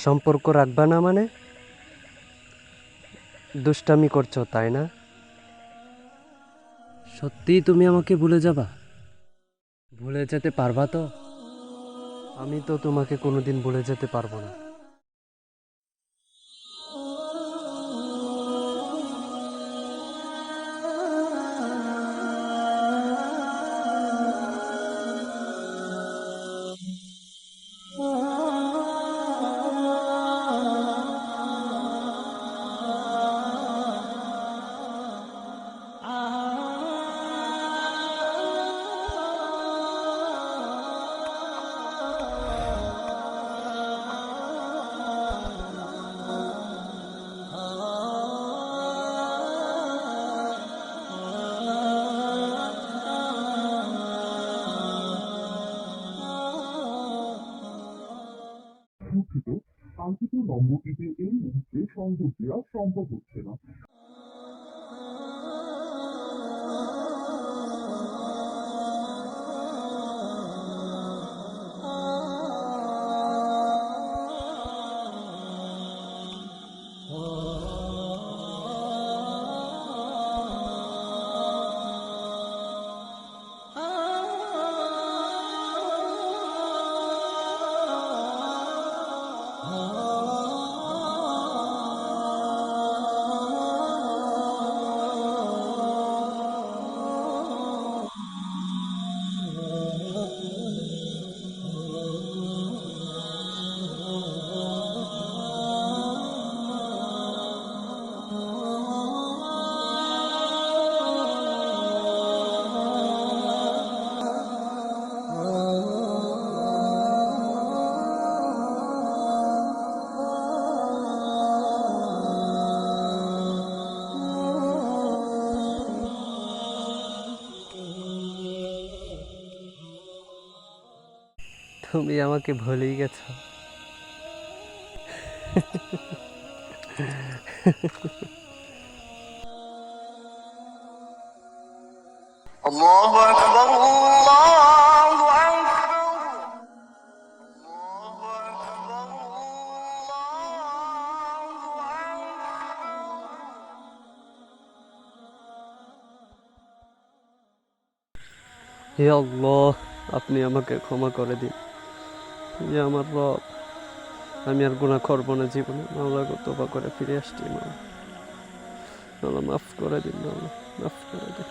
সম্পর্ক রাখবা না মানে? দুষ্টামি করছো তাই না? সত্যিই তুমি আমাকে ভুলে যাবা? ভুলে যেতে পারবা তো? আমি তো তোমাকে কোনোদিন ভুলে যেতে পারবো না। দুঃখিত, কাঙ্ক্ষিত নম্বরটিতে এই মুহূর্তে সংযোগ দেওয়া সম্ভব হচ্ছে না। তুমি আমাকে ভুলেই গেছো। الله أكبر الله أكبر الله أكبر হে আল্লাহ, আপনি আমাকে ক্ষমা করে দিন। হে আমার রব, আমি আর গুনাহ করবো না জীবনে। মাওলা গো, তওবা করে ফিরে আসছি। মাওলা মাফ করে দিন, মাওলা মাফ করে দিন।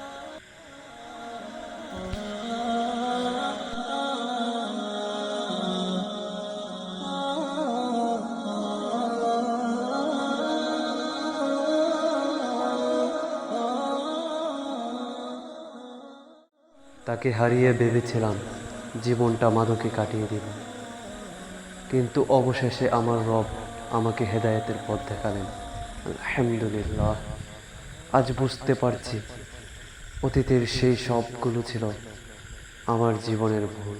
তাকে হারিয়ে ভেবেছিলাম জীবনটা মাদকে কাটিয়ে দিব, কিন্তু অবশেষে আমার রব আমাকে হেদায়েতের পথ দেখালেন। আলহামদুলিল্লাহ, আজ বুঝতে পারছি অতীতের সেই সবগুলো ছিল আমার জীবনের ভুল।